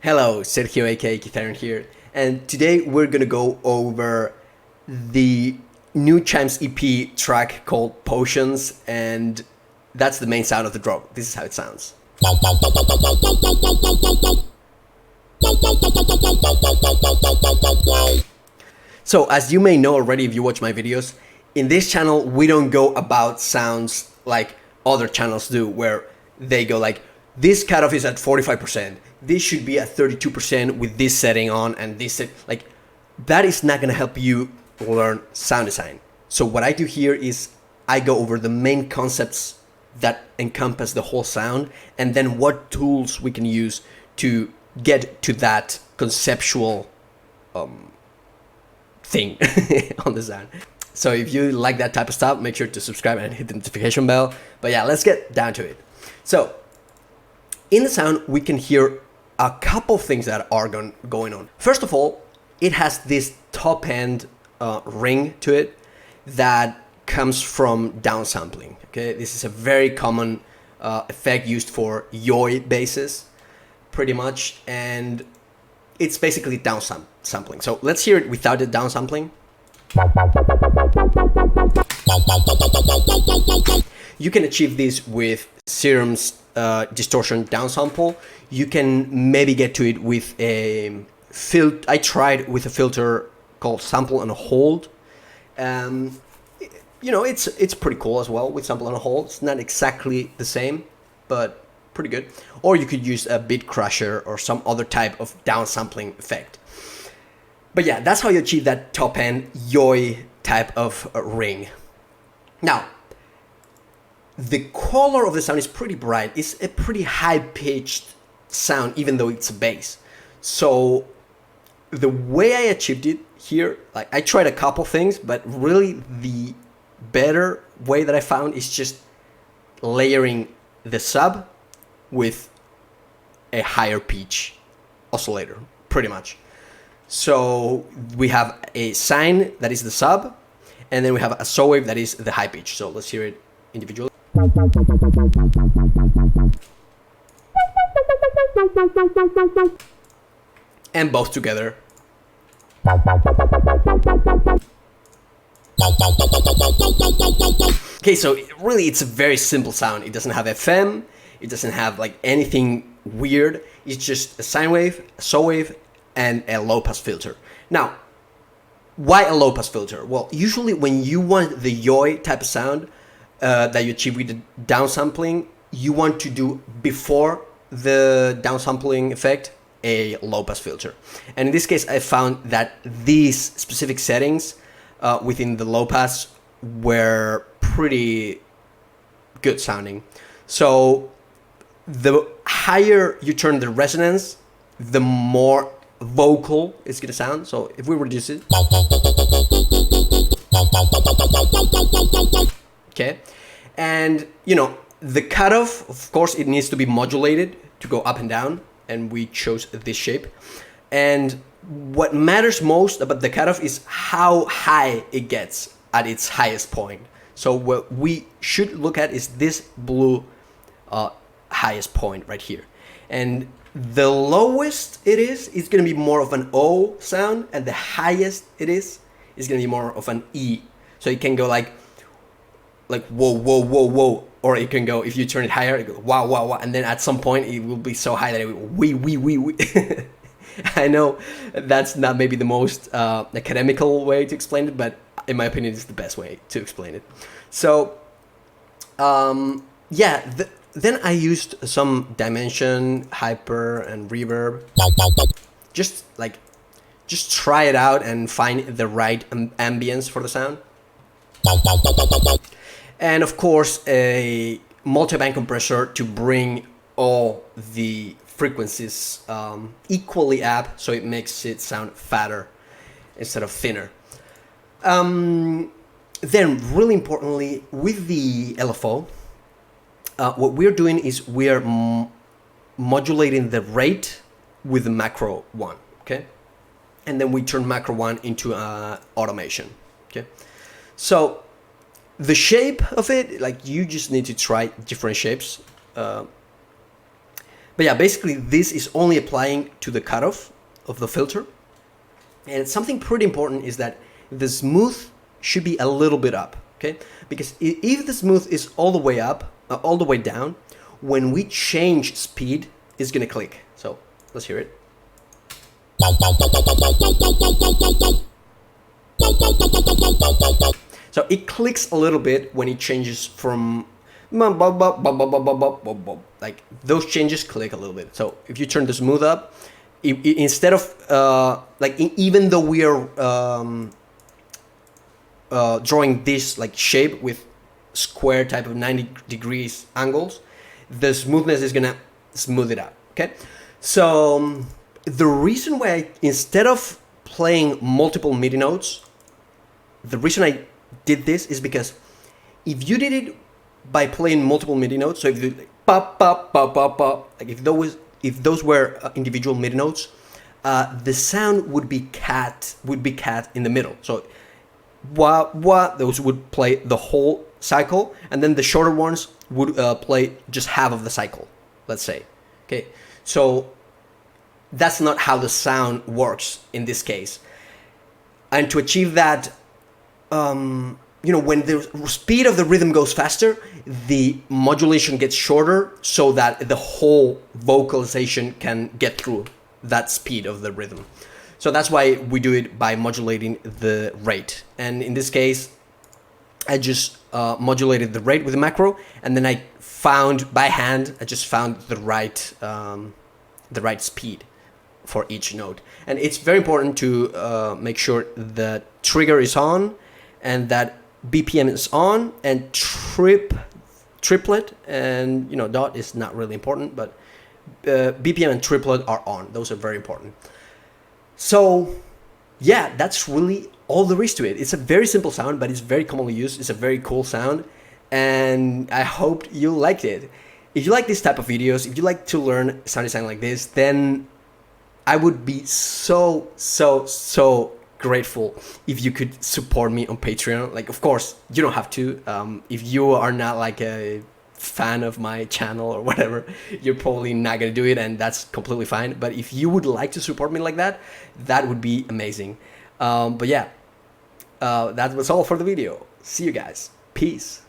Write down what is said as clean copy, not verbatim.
Hello, Sergio aka Kithairon here, and today we're gonna go over the new Chimes EP track called Potions, and that's the main sound of the drop. This is how it sounds. So, as you may know already if you watch my videos, in this channel we don't go about sounds like other channels do, where they go like, this cutoff is at 45%, this should be at 32% with this setting on, and this set, like, that is not gonna help you learn sound design. So what I do here is I go over the main concepts that encompass the whole sound, and then what tools we can use to get to that conceptual thing on the sound. So if you like that type of stuff, make sure to subscribe and hit the notification bell. But yeah, let's get down to it. So in the sound, we can hear a couple things that are going on. First of all, it has this top end ring to it that comes from downsampling. Okay, this is a very common effect used for yoi basses, pretty much, and it's basically downsampling. So let's hear it without the downsampling. You can achieve this with Serum's distortion downsample. You can maybe get to it with a filter. I tried with a filter called Sample and Hold. You know, it's pretty cool as well with Sample and Hold. It's not exactly the same, but pretty good. Or you could use a bit crusher or some other type of downsampling effect. But yeah, that's how you achieve that top end yoi type of ring. Now, the color of the sound is pretty bright. It's a pretty high pitched sound, even though it's a bass. So the way I achieved it here, like, I tried a couple things, but really the better way that I found is just layering the sub with a higher pitch oscillator, pretty much. So we have a sine that is the sub, and then we have a saw wave that is the high pitch. So let's hear it individually. And both together. Okay, so really it's a very simple sound. It doesn't have FM, it doesn't have like anything weird. It's just a sine wave, a saw wave, and a low pass filter. Now, why a low pass filter? Well, usually when you want the yoi type of sound that you achieve with the downsampling, you want to do before the downsampling effect a low pass filter. And in this case, I found that these specific settings within the low pass were pretty good sounding. So the higher you turn the resonance, the more vocal it's gonna sound. So if we reduce it, okay, and you know, the cutoff, of course, it needs to be modulated to go up and down, and we chose this shape. And what matters most about the cutoff is how high it gets at its highest point. So what we should look at is this blue highest point right here. And the lowest it is, it's going to be more of an O sound, and the highest it is going to be more of an E. So it can go like whoa, whoa, whoa, whoa, or it can go, if you turn it higher, it goes wow, wow, wow, and then at some point it will be so high that it will wee. I know that's not maybe the most academical way to explain it, but in my opinion, it's the best way to explain it. So, yeah, then I used some dimension, hyper, and reverb. Just try it out and find the right ambience for the sound. And of course, a multi-band compressor to bring all the frequencies equally up, so it makes it sound fatter instead of thinner. Then, really importantly, with the LFO, what we're doing is we are modulating the rate with the macro one, okay? And then we turn macro one into automation, okay? So the shape of it, like, you just need to try different shapes. But yeah, basically this is only applying to the cutoff of the filter. And something pretty important is that the smooth should be a little bit up, okay? Because if the smooth is all the way up, all the way down, when we change speed, it's gonna click. So let's hear it. So it clicks a little bit when it changes from like those changes click a little bit. So if you turn the smooth up, instead of even though we are drawing this like shape with square type of 90 degrees angles, the smoothness is gonna smooth it out. Okay, so the reason why instead of playing multiple MIDI notes, the reason I did this is because if you did it by playing multiple MIDI notes, so if you like, pop pop pop pop pop, like if those were individual MIDI notes, the sound would be cat in the middle. So wah wah, those would play the whole cycle, and then the shorter ones would play just half of the cycle, let's say. Okay, so that's not how the sound works in this case. And to achieve that, when the speed of the rhythm goes faster, the modulation gets shorter so that the whole vocalization can get through that speed of the rhythm. So that's why we do it by modulating the rate. And in this case, I just modulated the rate with the macro, and then I found by hand, I just found the right speed for each note. And it's very important to make sure the trigger is on and that BPM is on, and triplet and dot is not really important, but BPM and triplet are on. Those are very important. So yeah, that's really all there is to it. It's a very simple sound, but it's very commonly used. It's a very cool sound, and I hope you liked it. If you like this type of videos, if you like to learn sound design like this, then I would be so grateful if you could support me on Patreon. Like, of course, you don't have to. If you are not like a fan of my channel or whatever, you're probably not gonna do it, and that's completely fine. But if you would like to support me like that, that would be amazing. But yeah, that was all for the video. See you guys. Peace.